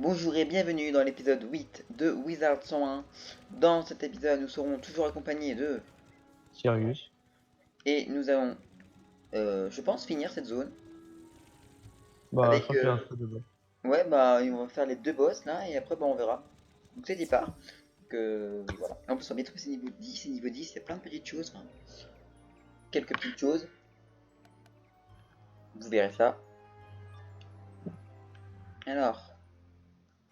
Bonjour et bienvenue dans l'épisode 8 de Wizard 101. Dans cet épisode, nous serons toujours accompagnés de... Sirius. Et nous allons, je pense, finir cette zone. Bah, je Avec... crois qu'il y a un truc de bon. ouais, bah, on va faire les deux boss, là, et après, bah, on verra. Donc c'est départ. Donc, voilà. En plus, on va bientôt passer niveau 10 et niveau 10, il y a plein de petites choses. Enfin, quelques petites choses. Vous verrez ça. Alors...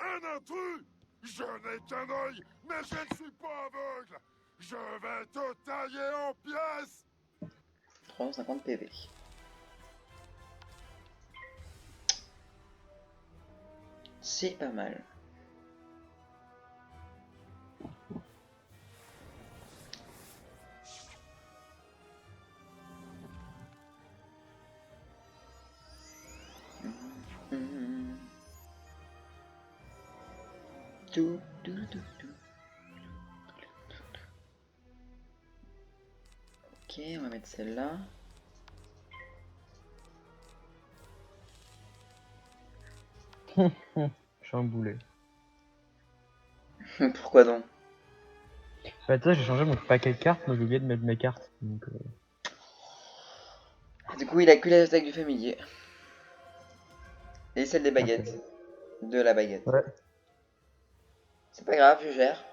Un intrus! Je n'ai qu'un œil, mais je ne suis pas aveugle! Je vais te tailler en pièces! 350 PV. C'est pas mal. Tout, tout, tout, tout. Ok, on va mettre celle-là. Je suis un boulet. Pourquoi donc? Bah, tu sais, j'ai changé mon paquet de cartes, mais j'ai oublié de mettre mes cartes. Donc, Du coup, il a que les attaques du familier. Et celle des baguettes. ok. De la baguette. Ouais. C'est pas grave, je gère.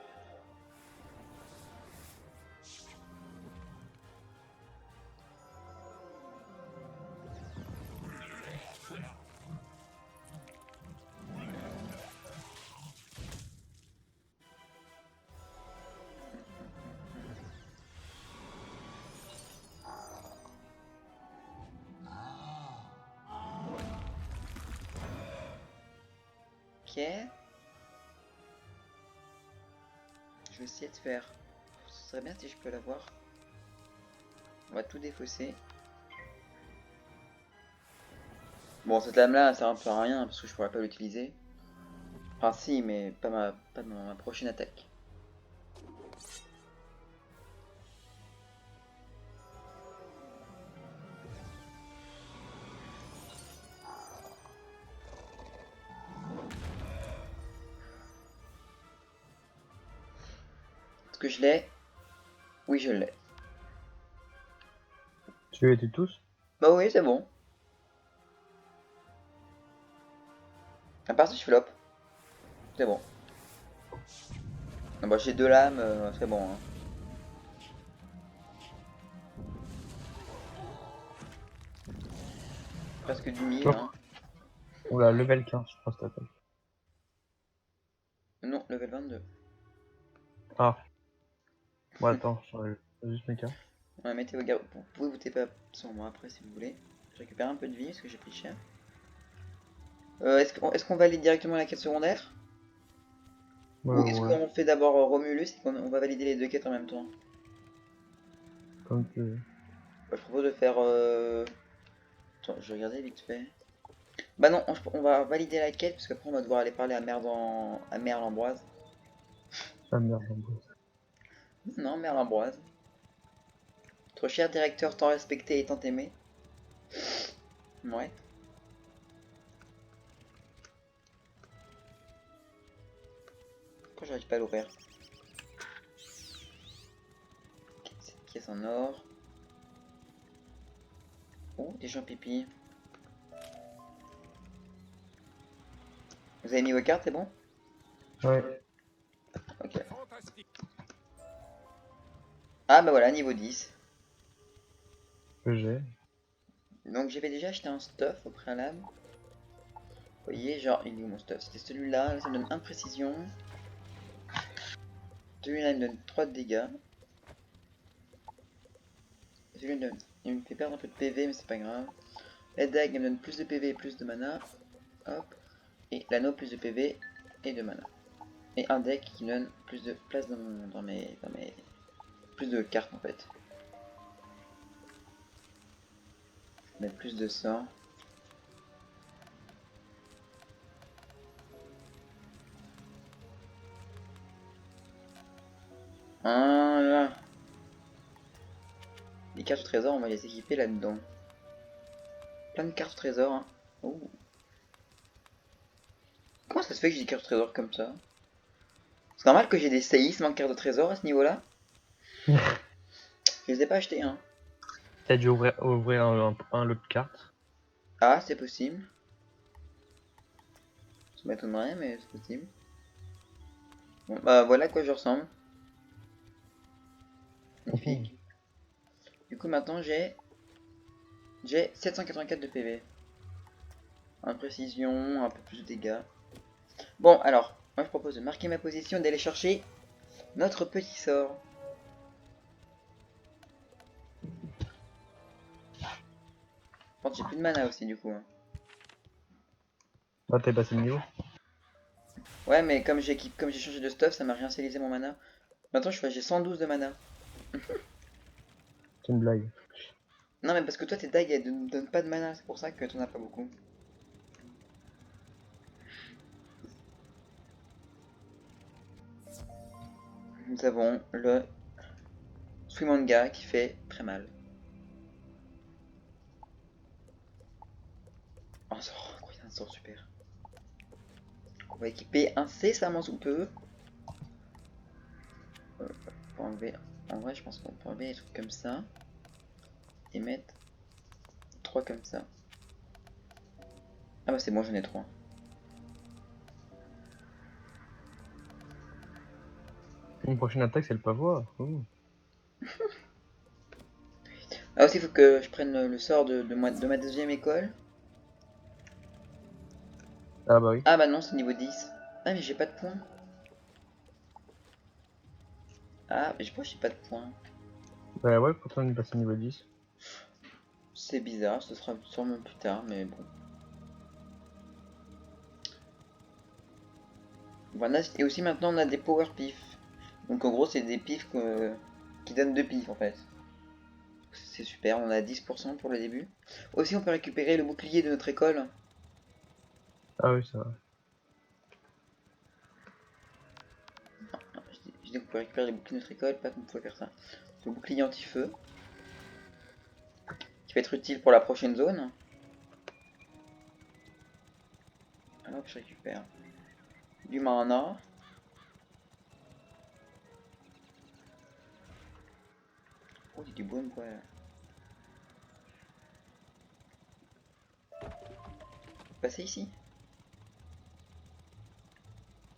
Ok. Je vais essayer de faire. Ce serait bien si je peux l'avoir. On va tout défausser. Bon, cette lame là, ça sert un peu à rien parce que je pourrais pas l'utiliser. Enfin, si, mais pas dans ma prochaine attaque. Est-ce que je l'ai? Oui, je l'ai. Tu les étais tous? Bah oui, c'est bon. À part si je floppe. C'est bon. Ah bah, j'ai deux lames, c'est bon. Hein. Presque du 1000. Oh. Hein. Oula, level 15, je crois, cette attaque. Non, level 22. Ah. Bon, attends, je change juste mes cartes. Ouais, mettez vos gardes. Vous pouvez vous taper sur moi après si vous voulez. Je récupère un peu de vie parce que j'ai pris cher. Est-ce qu'on valide directement la quête secondaire? Ou est-ce Ouais, qu'on fait d'abord Romulus et qu'on va valider les deux quêtes en même temps? comme tu veux. Bah, je propose de faire... Attends, je vais regarder vite fait. Bah non, on va valider la quête parce qu'après on va devoir aller parler à Merle-Ambroise. Ah merde, en gros. Non, Merle-Ambroise. Notre cher directeur tant respecté et tant aimé. Ouais. Pourquoi j'arrive pas à l'ouvrir? C'est une pièce en or. Oh, des gens pipi. Vous avez mis vos cartes, c'est bon? Ouais, Ok. Fantastique! Ah bah voilà, niveau 10. que j'ai. Donc j'avais déjà acheté un stuff au préalable. Vous voyez, genre, il est où mon stuff? C'était celui-là, ça me donne 1 de précision. Celui-là, il me donne 3 de dégâts. Celui-là, il me fait perdre un peu de PV, mais c'est pas grave. La dague, elle me donne plus de PV et plus de mana. Hop. Et l'anneau, plus de PV et de mana. Et un deck qui me donne plus de place dans mes... Plus de cartes, en fait. Je vais mettre plus de sang. Voilà. Les cartes au trésor, on va les équiper là-dedans. Plein de cartes au trésor. Hein. Oh. ça se fait que j'ai des cartes de trésor comme ça? C'est normal que j'ai des séismes en carte de trésor à ce niveau-là? Je les ai pas achetés, hein. T'as dû ouvrir un lot de cartes. Ah, c'est possible. Ça m'étonnerait, mais c'est possible. Bon, bah voilà à quoi je ressemble. Magnifique. Du coup, maintenant j'ai 784 de PV. En précision, un peu plus de dégâts. Bon, alors, moi je propose de marquer ma position et d'aller chercher notre petit sort. Par contre, j'ai plus de mana aussi, du coup. Hein. Là, t'es passé de niveau. Ouais, mais comme j'ai changé de stuff, ça m'a réinitialisé mon mana. Maintenant, j'ai 112 de mana. C'est une blague. Non, mais parce que toi, tes dagues, elles ne donnent pas de mana, c'est pour ça que t'en as pas beaucoup. Nous avons le Swimanga qui fait très mal. Oh, un sort, incroyable, un sort super. On va équiper incessamment sous peu. Pour enlever. En vrai, je pense qu'on peut enlever des trucs comme ça. Et mettre 3 comme ça. Ah bah c'est bon, j'en ai 3. Une prochaine attaque, c'est le pavois. Oh. Ah aussi, il faut que je prenne le sort de ma deuxième école. Ah bah oui. Ah bah non, c'est niveau 10. Ah mais j'ai pas de points. Ah mais je pense que j'ai pas de points. Bah ouais, pourtant on est passé niveau 10. C'est bizarre, ce sera sûrement plus tard, mais bon. Voilà, et aussi maintenant on a des power pifs. Donc en gros c'est des pifs qui donnent 2 pifs en fait. C'est super, on a 10% pour le début. Aussi on peut récupérer le bouclier de notre école. Ah oui, ça va. Non, je dis qu'on peut récupérer les boucliers de notre école, pas qu'on pouvait faire ça. Le bouclier anti-feu. Qui va être utile pour la prochaine zone. Alors je récupère du mana. Oh, il y a du bois, quoi. Passer ici.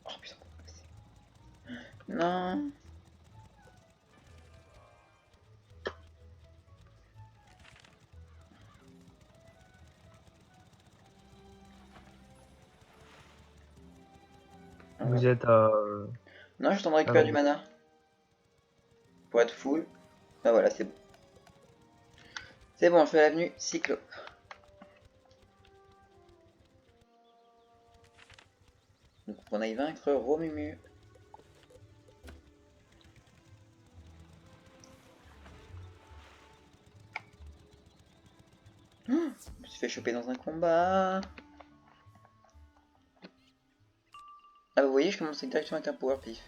Oh putain, on peut passer. Non. Vous êtes à... Non, je t'en récupérer alors, du mana. Pour être full. Bah voilà, c'est bon. C'est bon, je fais l'avenue Cyclope. Donc on aille vaincre Romumu. Je me suis fait choper dans un combat. Ah, vous voyez, je commence directement avec un power pif.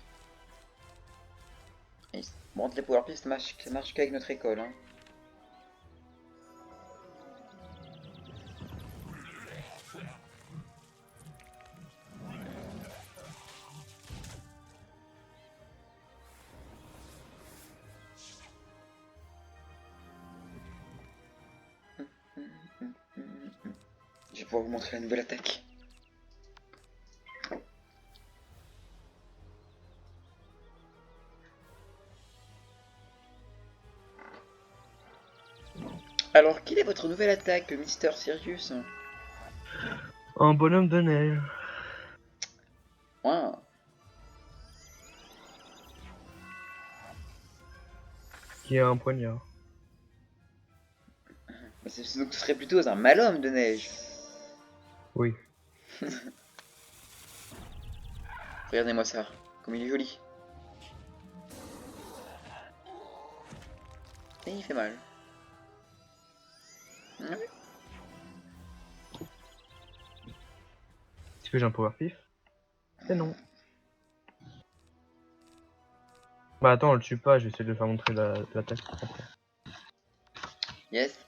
Bon, les power pif, ça marche qu'avec notre école. Hein. Je vais pouvoir vous montrer la nouvelle attaque. Alors, quelle est votre nouvelle attaque, Mister Sirius? un bonhomme de neige. Wow. Qui a un poignard. Donc ce serait plutôt un malhomme de neige. Oui. Regardez-moi ça, comme il est joli. Et il fait mal. Ah oui. Est-ce que j'ai un power pif? Et non. Bah attends, on le tue pas, je vais essayer de le faire montrer l'attaque. Yes.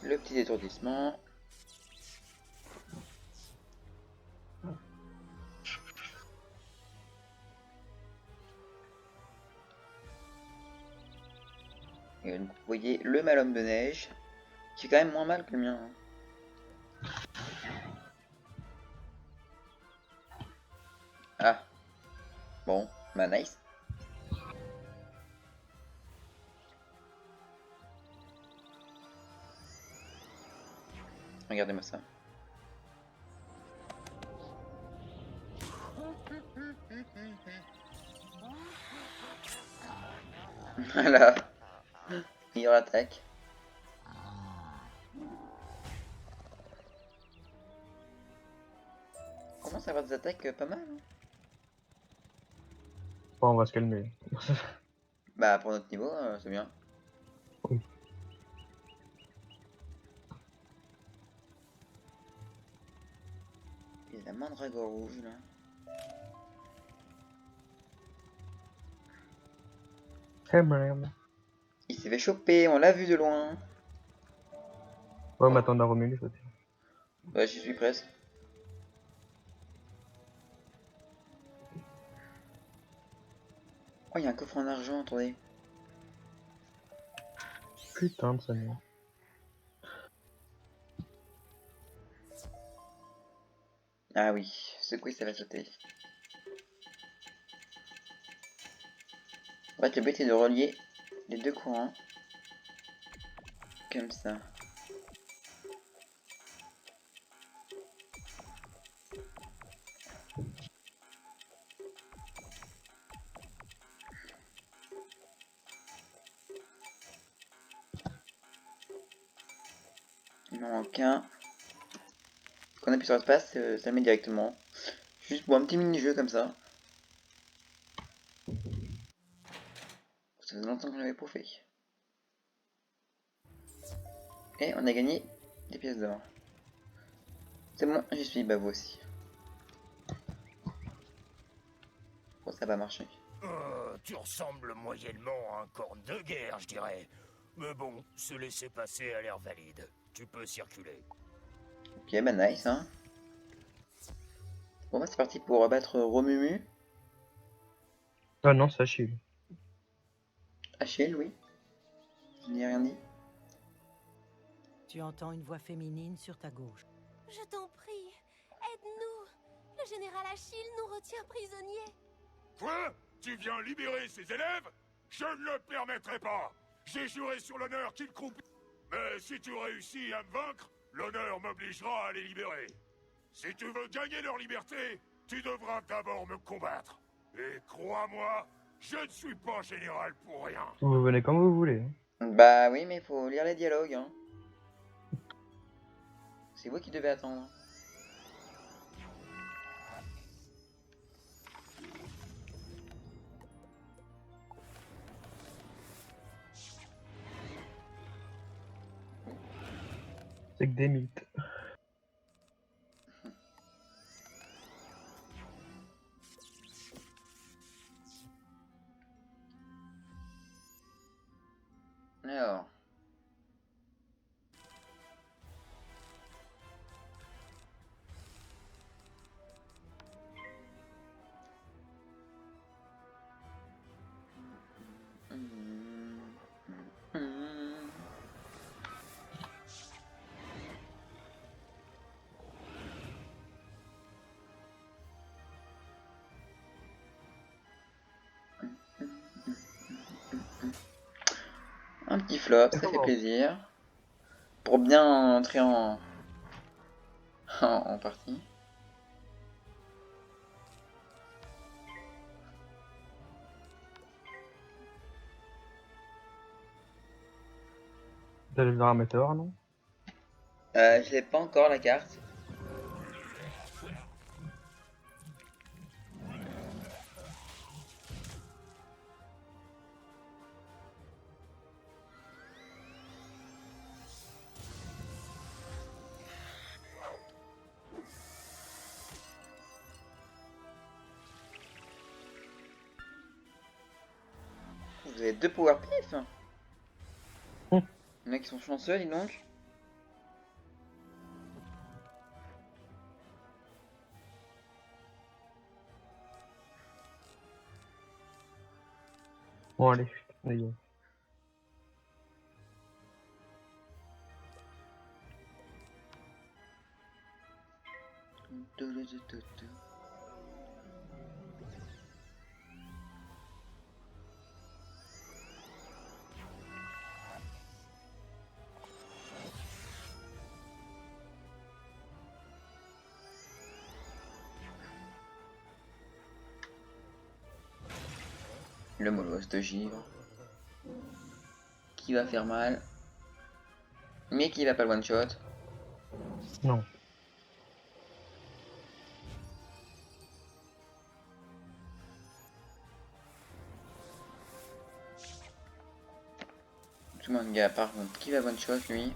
Le petit étourdissement. Et donc, vous voyez le malhomme de neige, qui est quand même moins mal que le mien. Ah, bon, bah nice. Regardez-moi ça. Voilà, il attaque. On commence à avoir des attaques pas mal. Hein. Bon, on va se calmer. Bah pour notre niveau, c'est bien. Oui. Il y a la mandragore rouge là. Eh merde. Il s'est fait choper, on l'a vu de loin. Ouais, mais attends, Romulus aussi. Bah j'y suis presque. Oh, il y a un coffre en argent, attendez. Putain de Sony. Ah oui, ce quiz ça va sauter. En fait, le but est de relier les deux courants. Comme ça. Il en manque un. Quand on appuie sur l'espace, ça le met directement. Juste pour un petit mini-jeu comme ça. Ça faisait longtemps qu'on l'avait pas fait. Et on a gagné des pièces d'or. C'est bon, j'y suis, bah vous aussi. Bon, ça va marcher. Tu ressembles moyennement à un corne de guerre, je dirais. Mais bon, se laisser passer a l'air valide. Tu peux circuler. Ok, bah nice, hein. Bon, bah c'est parti pour battre Romumu. Ah non, c'est Achille. Achille, oui. Je n'ai rien dit. Tu entends une voix féminine sur ta gauche. Je t'en prie, aide-nous. Le général Achille nous retient prisonniers. Quoi? Tu viens libérer ses élèves? Je ne le permettrai pas. J'ai juré sur l'honneur qu'il croupit. Mais si tu réussis à me vaincre, l'honneur m'obligera à les libérer. Si tu veux gagner leur liberté, tu devras d'abord me combattre. Et crois-moi, je ne suis pas général pour rien. Vous venez comme vous voulez. Bah oui, mais faut lire les dialogues, hein. C'est vous qui devez attendre. C'est que des mythes. Alors. Un petit flop, ça fait plaisir. Pour bien entrer en partie. Vous allez vers un météore, non? Je l'ai pas encore la carte. Vous avez deux power pif. Il y en a qui sont chanceux, dis donc. Bon, allez, allez. Le molosse de givre. Qui va faire mal. Mais qui va pas le one shot. Non. Tout le monde gars par contre. Qui va one shot lui?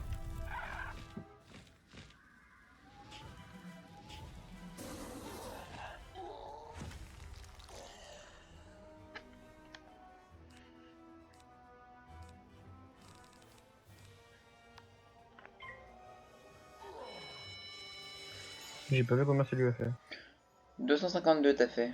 J'ai pas vu combien ça lui a fait. 252 t'as fait.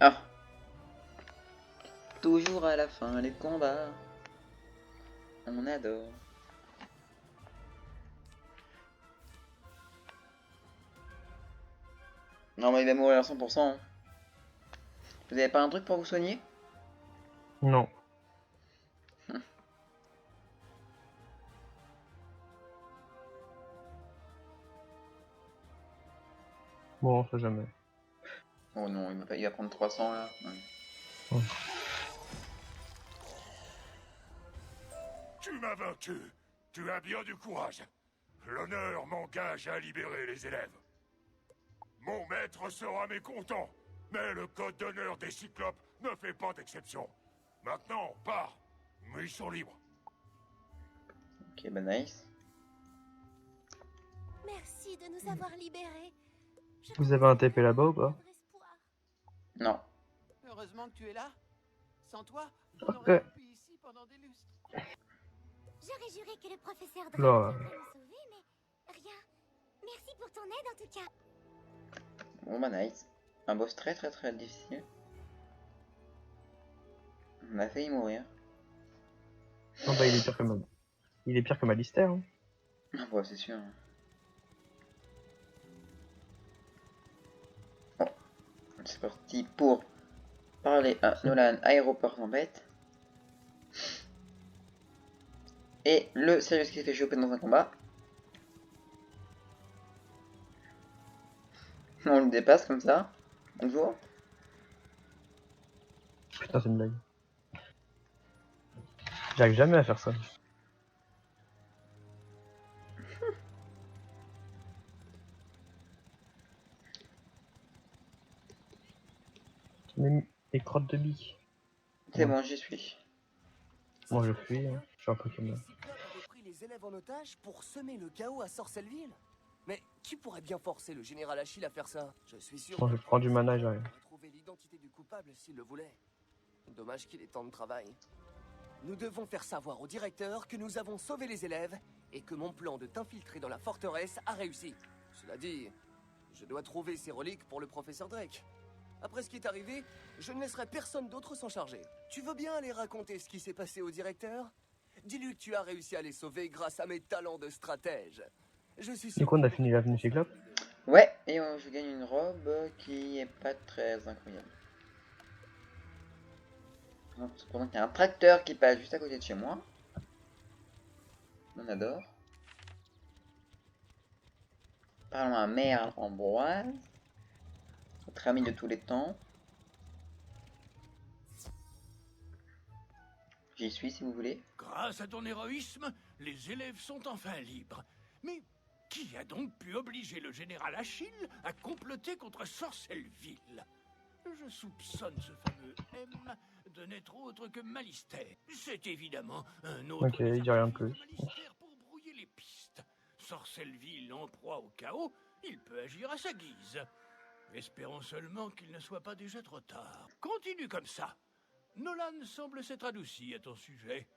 Ah. Toujours à la fin les combats. On adore. Non mais il va mourir à 100%. Hein. Vous avez pas un truc pour vous soigner? Non. Bon, on sait jamais. Oh non, il va prendre 300 là. Ouais. Tu m'as vaincu. Tu as bien du courage. L'honneur m'engage à libérer les élèves. Mon maître sera mécontent, mais le code d'honneur des Cyclopes ne fait pas d'exception. Maintenant, pars. Mais ils sont libres. Ok, bah nice. Merci de nous avoir libérés. Je Vous avez un commence à TP là-bas ou avoir pas? un espoir. Non. Heureusement que tu es là. Sans toi, on Ok. aurait vécu ici pendant des lustres. J'aurais juré que le professeur Drake Là. viendrait nous sauver, mais rien. Merci pour ton aide en tout cas. Bon bah nice. Un boss très difficile. On a failli mourir. Non, bah il est pire que il est pire que Malister. Hein. Ah bah c'est sûr. Bon. C'est parti pour parler à Nolan Aéroport Tempête. Et le Sirius qui s'est fait choper dans un combat. On le dépasse comme ça. Bonjour. Putain, c'est une blague. J'arrive jamais à faire ça. Les crottes de billes. C'est bon, j'y suis. Moi je fuis, hein. Je suis un peu comme Les Cyclopes avaient pris les élèves en otage pour semer le chaos à Sorcelleville. Mais qui pourrait bien forcer le général Achille à faire ça? Je suis sûr. Moi je prends du mana et j'arrive. Retrouver l'identité du coupable s'il le voulait. Dommage qu'il ait tant de travail. Nous devons faire savoir au directeur que nous avons sauvé les élèves et que mon plan de t'infiltrer dans la forteresse a réussi. Cela dit, je dois trouver ces reliques pour le professeur Drake. Après ce qui est arrivé, je ne laisserai personne d'autre s'en charger. Tu veux bien aller raconter ce qui s'est passé au directeur? Dis-lui que tu as réussi à les sauver grâce à mes talents de stratège. Je suis sûr. Du coup on a fini l'avenue Cyclope. Ouais, et je gagne une robe qui est pas très incroyable. Cependant qu'il y a un tracteur qui passe juste à côté de chez moi. On adore. Parlons à Merle Ambroise. Notre ami de tous les temps. J'y suis si vous voulez. Grâce à ton héroïsme, les élèves sont enfin libres. Mais qui a donc pu obliger le général Achille à comploter contre Sorcelleville? Je soupçonne ce fameux M de n'être autre que Malister. C'est évidemment un autre Ok, il dit rien de plus. Malister pour brouiller les pistes. Sorcelleville en proie au chaos, il peut agir à sa guise. Espérons seulement qu'il ne soit pas déjà trop tard. Continue comme ça. Nolan semble s'être adouci à ton sujet.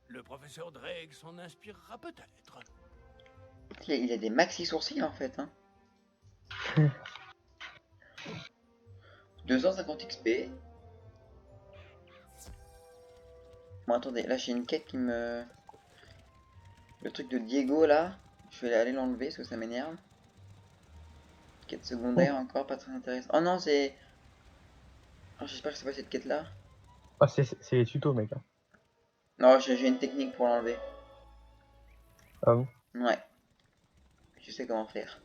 Le professeur Drake s'en inspirera peut-être. Il a des maxi sourcils en fait. Hein. 250 XP. Bon, attendez, là j'ai une quête qui me. Le truc de Diego là. Je vais aller l'enlever parce que ça m'énerve. Quête secondaire encore, pas très intéressant. Oh non, c'est. Oh, j'espère que c'est pas cette quête là. Ah, c'est les tutos, mec. Hein. Non, j'ai une technique pour l'enlever. Ah bon? Ouais. Je sais comment faire.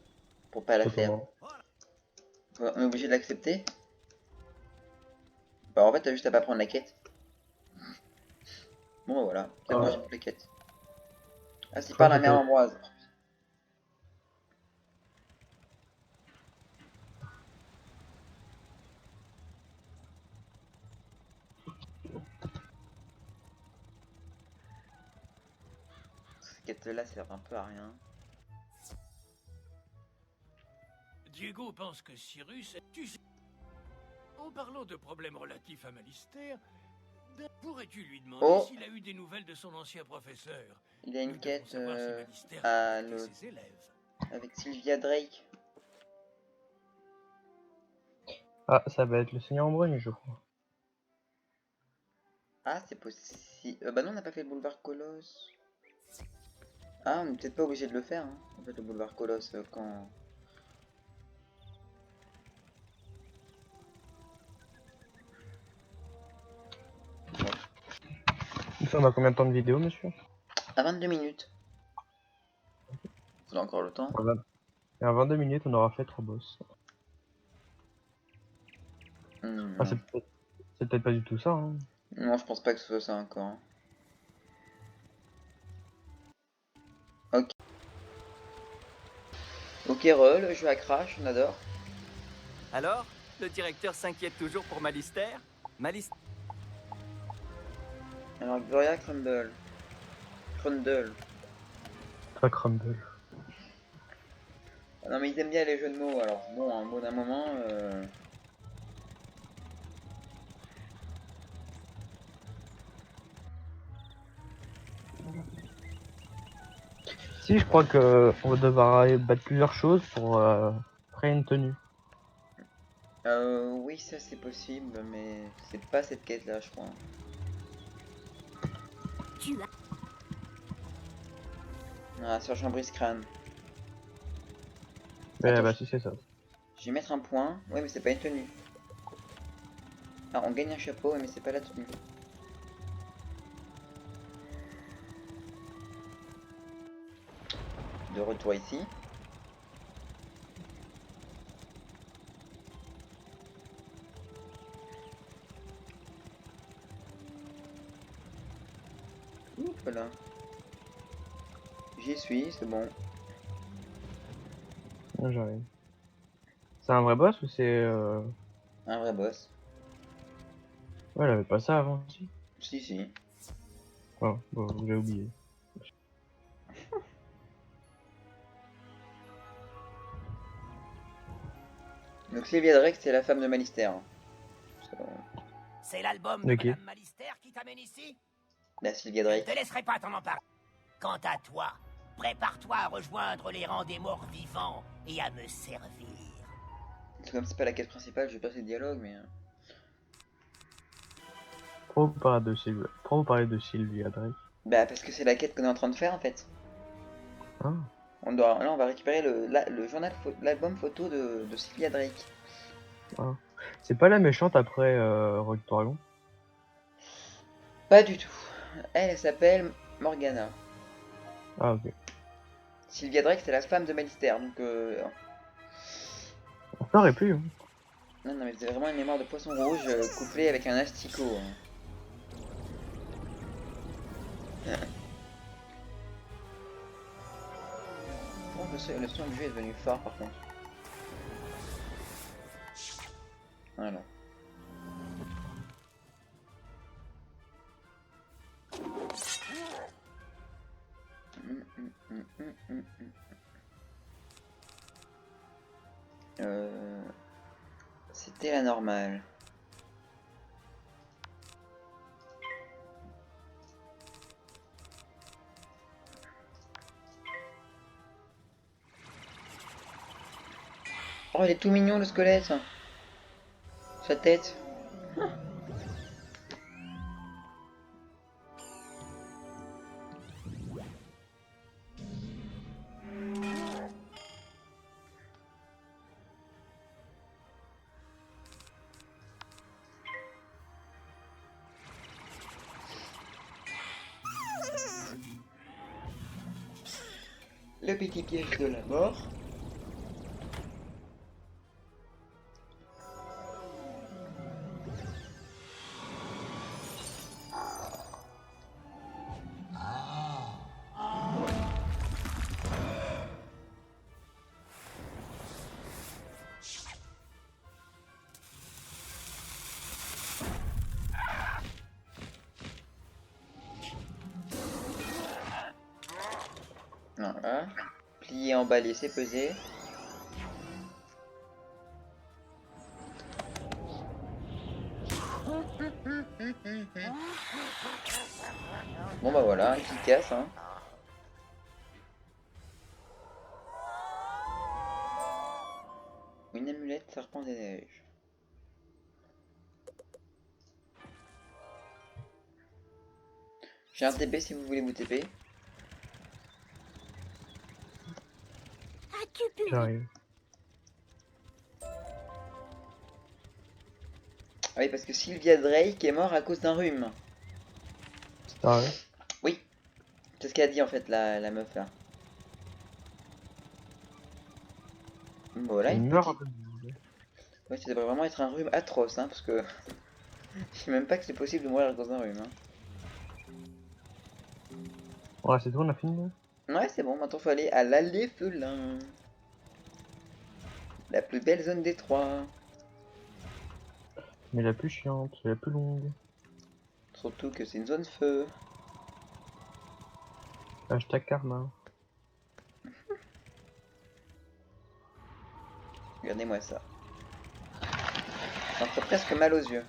Pour pas la faire. Comment? On est obligé de l'accepter. Bah en fait t'as juste à pas prendre la quête. Bon bah voilà. C'est bon, j'ai pris la quête. Ah c'est par la mère Ambroise. Ces quêtes là servent un peu à rien. Diego pense que Cyrus... Tu sais... En parlant de problèmes relatifs à Malister, pourrais-tu lui demander Oh. s'il a eu des nouvelles de son ancien professeur? Il y a une Nous devons quête savoir si Malister à a contacté le- ses élèves. avec Sylvia Drake. Ah, ça va être le Seigneur Embrun, je crois. Ah c'est possible. Bah non on n'a pas fait le boulevard Colosse. Ah on est peut-être pas obligé de le faire hein. En fait le boulevard Colosse quand... Ça, on a combien de temps de vidéo, monsieur? À 22 minutes. On a encore le temps. Et en 22 minutes, on aura fait 3 boss. Ah, c'est peut-être pas du tout ça. Hein. Non, je pense pas que ce soit ça encore. Hein. Ok. Ok, Re, le jeu à crash, on adore. Alors, le directeur s'inquiète toujours pour Malister? Malister... Alors, Gloria Crumble. Crundle. Pas Crumble. Ah non, mais ils aiment bien les jeux de mots, alors bon, un mot d'un moment. Si, je crois que on va devoir battre plusieurs choses pour créer une tenue. Oui, ça c'est possible, mais c'est pas cette quête là, je crois. Tu as... Ah, sur Chambris Crâne. Eh Attends, bah, si, c'est ça. je vais mettre un point. Ouais, mais c'est pas une tenue. Ah, on gagne un chapeau, ouais, mais c'est pas la tenue. De retour ici. Ouh, voilà. J'y suis, c'est bon. Ah, j'arrive. C'est un vrai boss ou c'est. Un vrai boss. Ouais, elle avait pas ça avant, si. Si, si. Oh, bon, j'ai oublié. Donc Sylvia Drake, c'est la femme de Malister. C'est l'album de Ok. Madame Malister qui t'amène ici? La Sylvia Je ne Drake. te laisserai pas t'en emparer. Quant à toi, prépare-toi à rejoindre les rangs des morts vivants et à me servir. Comme c'est pas la quête principale, je vais passer le dialogue, mais... Pourquoi vous parlez de Sylvia Drake? Bah parce que c'est la quête qu'on est en train de faire en fait. Ah. Là on va récupérer le journal, l'album photo de Sylvia Drake. Ah. C'est pas la méchante après Rogue Dragon? Pas du tout. Elle s'appelle Morgana. Ah, ok. Sylvia Drake c'est la femme de Malister, donc Ça aurait pu. Hein. Non mais c'est vraiment une mémoire de poisson rouge couplée avec un asticot. Hein. Oh, le son du jeu est devenu fort par contre. Voilà. C'était la normale. Oh, il est tout mignon le squelette. Sa tête. Le petit piège de la mort. Voilà. Plier, emballer, c'est peser. Bon bah voilà, efficace hein. Une amulette serpent des neiges. J'ai un TP si vous voulez vous TP. As-tu pu J'arrive. Ah oui, parce que Sylvia Drake est mort à cause d'un rhume. C'est pareil. Oui, c'est ce qu'a dit en fait la meuf là. Voilà, Il une meurt petite... après. Ouais, ça devrait vraiment être un rhume atroce, hein, parce que... Je sais même pas que c'est possible de mourir à cause d'un rhume, hein. Ouais, c'est tout, on a fini là. Ouais, c'est bon, maintenant faut aller à l'allée Felin. La plus belle zone des trois. Mais la plus chiante, c'est la plus longue. Surtout que c'est une zone feu. Hashtag karma. Regardez-moi ça. Ça me fait presque mal aux yeux.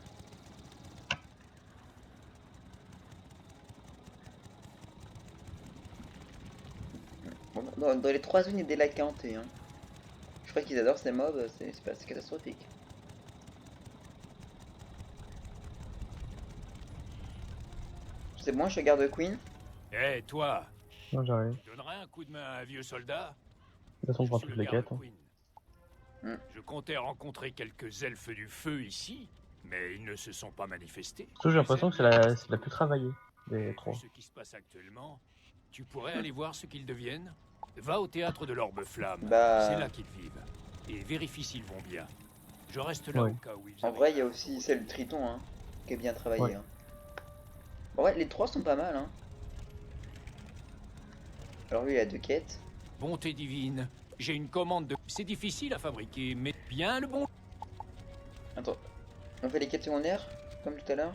Bon, dans les trois zones, il y a des lacs hantés, hein. Je crois qu'ils adorent ces mobs, c'est catastrophique. C'est bon, je garde Queen. Eh, toi, Non, j'arrive. tu donnerais un coup de main à un vieux soldat? De toute façon, on Je prend suis toutes le les garde quêtes. Hein. Queen. Hmm. Je comptais rencontrer quelques elfes du feu ici, mais ils ne se sont pas manifestés. Surtout, j'ai l'impression que c'est la plus travaillée des Vu trois. ce qui se passe actuellement, tu pourrais aller voir ce qu'ils deviennent. Va au théâtre de l'Orbe-Flamme, Bah- c'est là qu'ils vivent. Et vérifie s'ils vont bien. Je reste là Ouais. au cas où ils En arrivent vrai, il y a à aussi trouver celle des du Triton, hein, qui est bien travaillée. Ouais. Hein. Bon, ouais, les trois sont pas mal, hein. Alors lui, il a deux quêtes. Bonté divine, j'ai une commande de... C'est difficile à fabriquer, mais bien le bon... Attends, on fait les quêtes secondaires, comme tout à l'heure.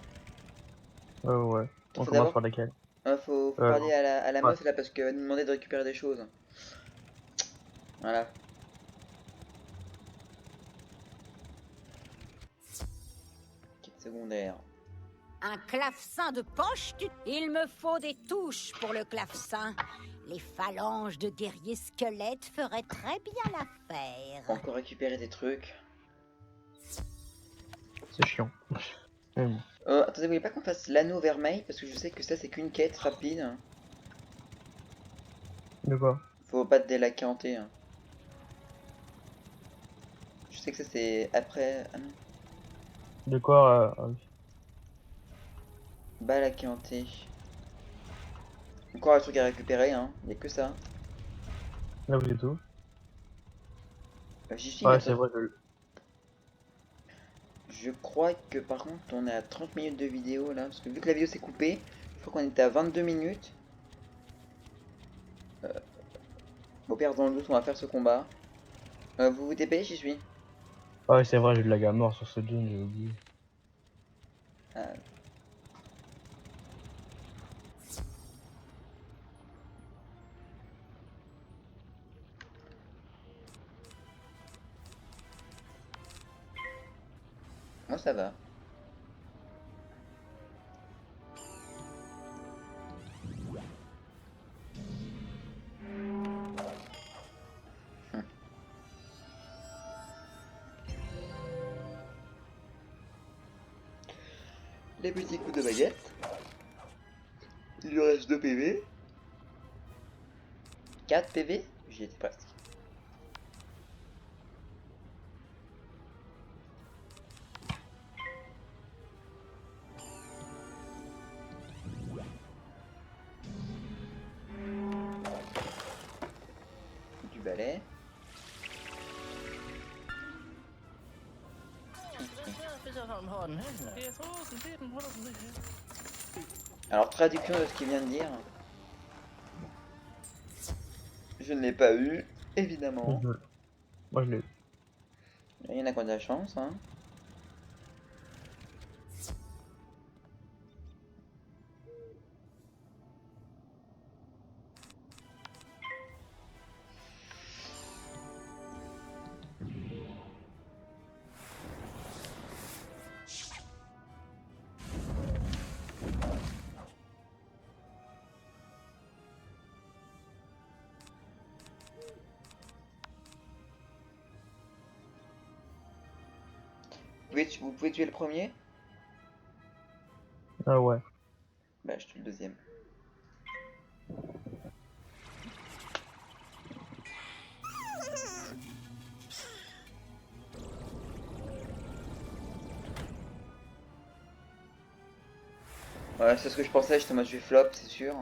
Ouais. Attends, On faut commence d'abord... par laquelle faut parler à la ouais. meuf là, parce qu'elle va nous demander de récupérer des choses. Voilà. Quête secondaire. Un clavecin de poche, Il me faut des touches pour le clavecin. Les phalanges de guerriers squelettes feraient très bien Faut l'affaire. encore récupérer des trucs. C'est chiant. Mais bon. Attendez, vous voulez pas qu'on fasse l'anneau vermeil? Parce que je sais que ça, c'est qu'une quête rapide. De quoi Faut battre des lacs hantés. Hein. Je sais que ça, c'est après... Ah non. De quoi oui. Bas lacs hantés. Encore un truc à récupérer, hein. Y'a que ça. Là, vous êtes tout. J'y suis, Ouais, mais c'est attends. vrai. Je crois que par contre, on est à 30 minutes de vidéo là. Parce que vu que la vidéo s'est coupée, je crois qu'on était à 22 minutes. Au pire, dans le doute, on va faire ce combat. Vous vous TP, j'y suis. Ouais, c'est vrai, j'ai de la gamme mort sur ce zone, j'ai oublié. Ah. ça va. Les petits coups de baguette. Il lui reste 2 PV. 4 PV. J'y étais presque. Du balai. Alors, traduction de ce qu'il vient de dire. Je ne l'ai pas eu, évidemment. Moi je l'ai eu. Il y en a qui ont de la chance, hein. Vous pouvez tuer le premier? Ah ouais. Bah, je tue le deuxième. Ouais, c'est ce que je pensais, j'étais en mode je vais flop, c'est sûr.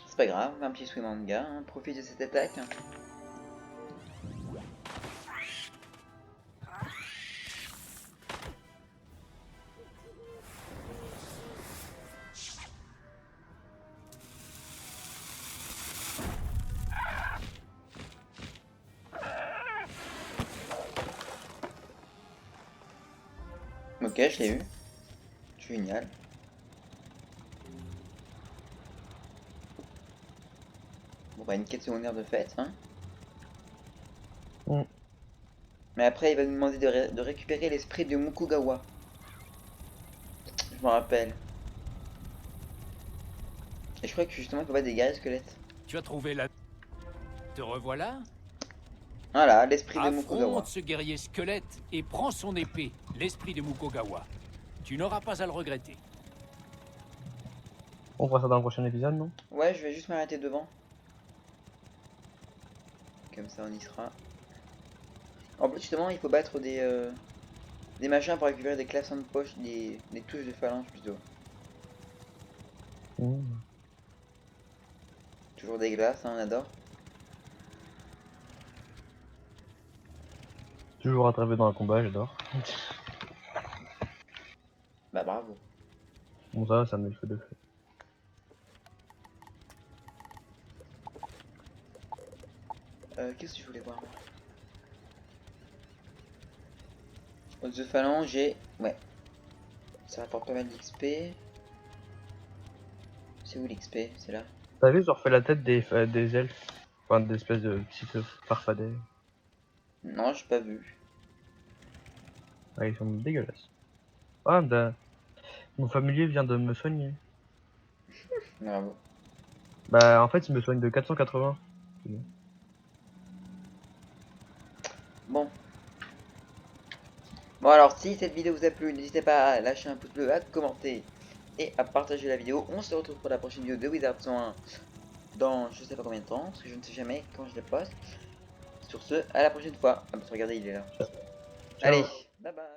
C'est pas grave, un petit swim manga, hein, profite de cette attaque. Ok, je l'ai eu. Génial. Bon bah une quête secondaire de fête, hein. Mm. Mais après il va nous demander de récupérer l'esprit de Mukugawa. Je m'en rappelle. Et je crois que justement il faut pas des guerriers squelettes. Tu as trouvé la... Te revoilà? Voilà, l'esprit de Mukugawa. Affronte ce guerrier squelette et prends son épée, l'esprit de Mukogawa. Tu n'auras pas à le regretter. On fera ça dans le prochain épisode, non? Ouais, je vais juste m'arrêter devant. Comme ça on y sera. En plus justement il faut battre des machins pour récupérer des clavecins de poche, des touches de phalange plutôt. Mm. Toujours des glaces, hein, on adore. Toujours attrapé dans un combat, j'adore. Bah bravo. Bon ça met le feu de feu. Qu'est-ce que je voulais voir? Os de phalange et... Ouais. Ça rapporte pas mal d'XP. C'est où l'XP? C'est là. T'as vu, ils ont refait la tête des elfes. Enfin, d'espèces de petites farfadets. Non, j'ai pas vu. Ah, ils sont dégueulasses. Ah, mon familier vient de me soigner. Bravo. Bah, en fait, il me soigne de 480. Bon. Bon alors, si cette vidéo vous a plu, n'hésitez pas à lâcher un pouce bleu, à commenter et à partager la vidéo. On se retrouve pour la prochaine vidéo de Wizard 101 dans je sais pas combien de temps, parce que je ne sais jamais quand je les poste. Sur ce, à la prochaine fois. Ah bah regardez, il est là. Ciao. Allez, bye bye.